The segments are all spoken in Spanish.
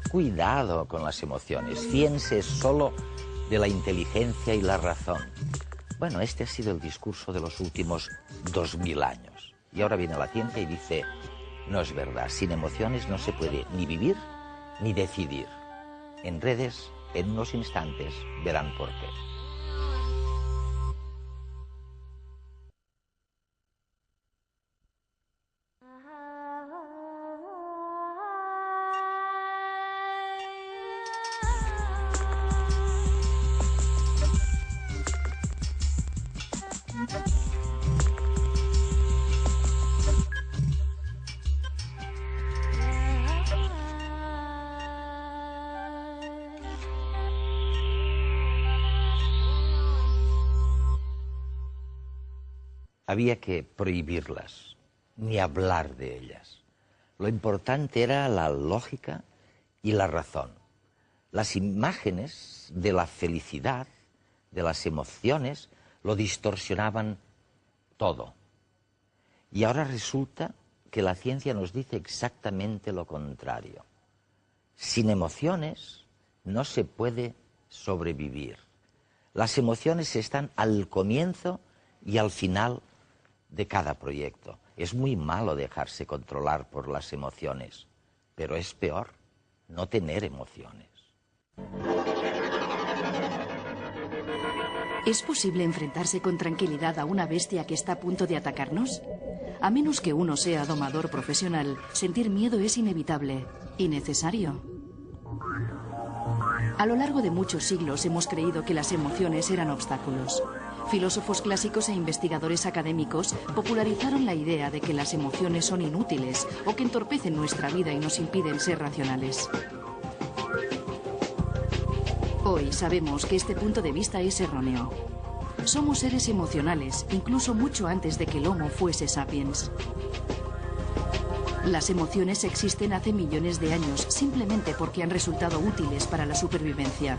Cuidado con las emociones, fíense solo de la inteligencia y la razón. Bueno, este ha sido el discurso de los últimos 2000 años. Y ahora viene la ciencia y dice, no es verdad, sin emociones no se puede ni vivir ni decidir. En redes, en unos instantes, verán por qué. Había que prohibirlas, ni hablar de ellas. Lo importante era la lógica y la razón. Las imágenes de la felicidad, de las emociones, lo distorsionaban todo. Y ahora resulta que la ciencia nos dice exactamente lo contrario. Sin emociones no se puede sobrevivir. Las emociones están al comienzo y al final de cada proyecto. Es muy malo dejarse controlar por las emociones, pero es peor no tener emociones. ¿Es posible enfrentarse con tranquilidad a una bestia que está a punto de atacarnos? A menos que uno sea domador profesional, sentir miedo es inevitable y necesario. A lo largo de muchos siglos hemos creído que las emociones eran obstáculos. Filósofos clásicos e investigadores académicos popularizaron la idea de que las emociones son inútiles o que entorpecen nuestra vida y nos impiden ser racionales. Hoy sabemos que este punto de vista es erróneo. Somos seres emocionales, incluso mucho antes de que el Homo fuese sapiens. Las emociones existen hace millones de años simplemente porque han resultado útiles para la supervivencia.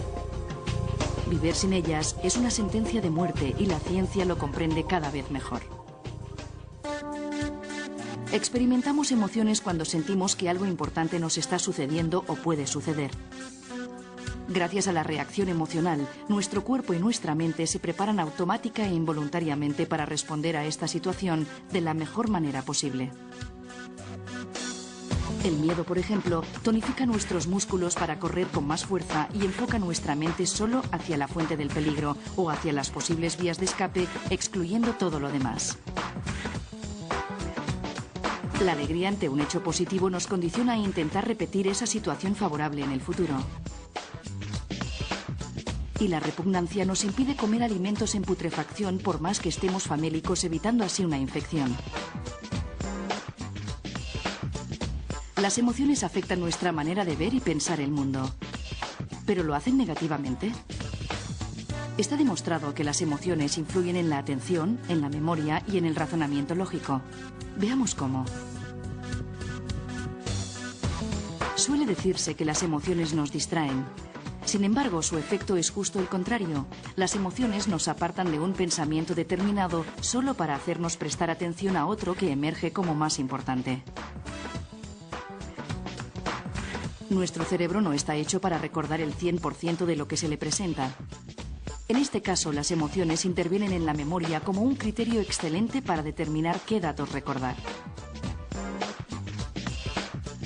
Vivir sin ellas es una sentencia de muerte y la ciencia lo comprende cada vez mejor. Experimentamos emociones cuando sentimos que algo importante nos está sucediendo o puede suceder. Gracias a la reacción emocional, nuestro cuerpo y nuestra mente se preparan automática e involuntariamente para responder a esta situación de la mejor manera posible. El miedo, por ejemplo, tonifica nuestros músculos para correr con más fuerza y enfoca nuestra mente solo hacia la fuente del peligro o hacia las posibles vías de escape, excluyendo todo lo demás. La alegría ante un hecho positivo nos condiciona a intentar repetir esa situación favorable en el futuro. Y la repugnancia nos impide comer alimentos en putrefacción por más que estemos famélicos, evitando así una infección. Las emociones afectan nuestra manera de ver y pensar el mundo. ¿Pero lo hacen negativamente? Está demostrado que las emociones influyen en la atención, en la memoria y en el razonamiento lógico. Veamos cómo. Suele decirse que las emociones nos distraen. Sin embargo, su efecto es justo el contrario. Las emociones nos apartan de un pensamiento determinado solo para hacernos prestar atención a otro que emerge como más importante. Nuestro cerebro no está hecho para recordar el 100% de lo que se le presenta. En este caso, las emociones intervienen en la memoria como un criterio excelente para determinar qué datos recordar.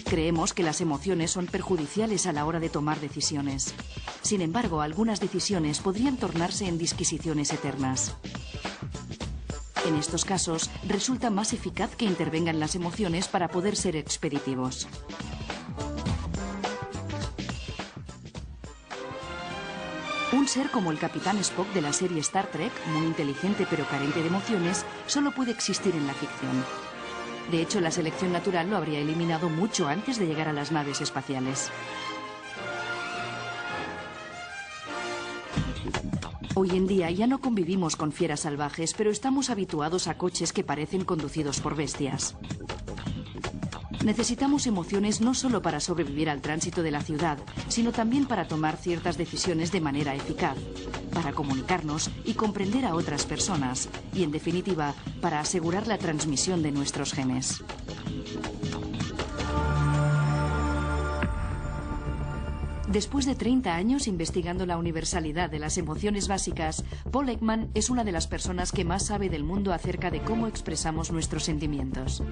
Creemos que las emociones son perjudiciales a la hora de tomar decisiones. Sin embargo, algunas decisiones podrían tornarse en disquisiciones eternas. En estos casos, resulta más eficaz que intervengan las emociones para poder ser expeditivos. Un ser como el Capitán Spock de la serie Star Trek, muy inteligente pero carente de emociones, solo puede existir en la ficción. De hecho, la selección natural lo habría eliminado mucho antes de llegar a las naves espaciales. Hoy en día ya no convivimos con fieras salvajes, pero estamos habituados a coches que parecen conducidos por bestias. Necesitamos emociones no solo para sobrevivir al tránsito de la ciudad, sino también para tomar ciertas decisiones de manera eficaz, para comunicarnos y comprender a otras personas, y en definitiva, para asegurar la transmisión de nuestros genes. Después de 30 años investigando la universalidad de las emociones básicas, Paul Ekman es una de las personas que más sabe del mundo acerca de cómo expresamos nuestros sentimientos.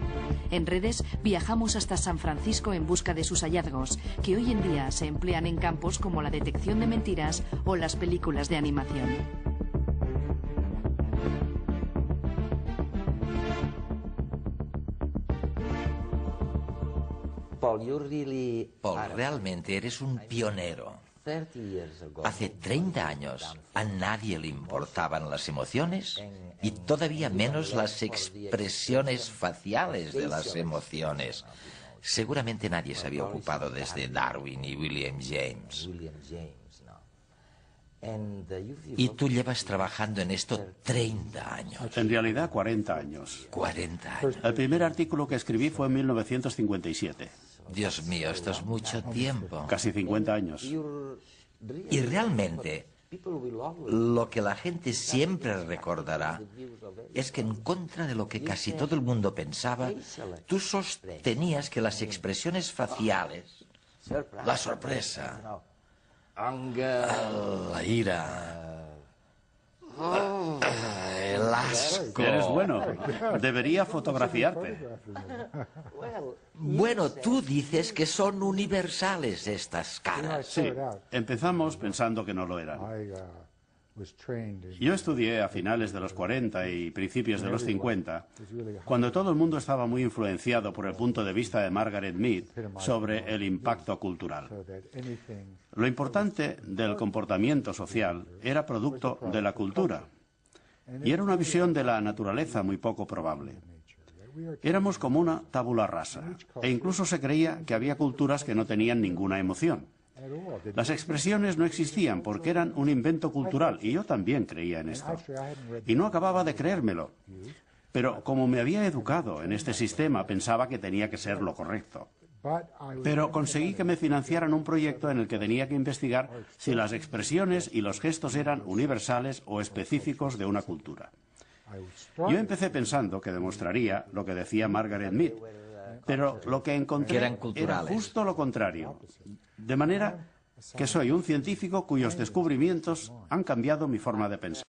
En redes viajamos hasta San Francisco en busca de sus hallazgos, que hoy en día se emplean en campos como la detección de mentiras o las películas de animación. Paul, realmente eres un pionero. Hace 30 años a nadie le importaban las emociones y todavía menos las expresiones faciales de las emociones. Seguramente nadie se había ocupado desde Darwin y William James. Y tú llevas trabajando en esto 30 años. En realidad 40 años. 40 años. El primer artículo que escribí fue en 1957. Dios mío, esto es mucho tiempo. Casi 50 años. Y realmente, lo que la gente siempre recordará es que en contra de lo que casi todo el mundo pensaba, tú sostenías que las expresiones faciales, la sorpresa, la ira, el asco... Eres bueno. Debería fotografiarte. Bueno, tú dices que son universales estas caras. Sí, empezamos pensando que no lo eran. Yo estudié a finales de los 40 y principios de los 50, cuando todo el mundo estaba muy influenciado por el punto de vista de Margaret Mead sobre el impacto cultural. Lo importante del comportamiento social era producto de la cultura, y era una visión de la naturaleza muy poco probable. Éramos como una tabula rasa, e incluso se creía que había culturas que no tenían ninguna emoción. Las expresiones no existían porque eran un invento cultural, y yo también creía en esto. Y no acababa de creérmelo. Pero como me había educado en este sistema, pensaba que tenía que ser lo correcto. Pero conseguí que me financiaran un proyecto en el que tenía que investigar si las expresiones y los gestos eran universales o específicos de una cultura. Yo empecé pensando que demostraría lo que decía Margaret Mead, pero lo que encontré era justo lo contrario. De manera que soy un científico cuyos descubrimientos han cambiado mi forma de pensar.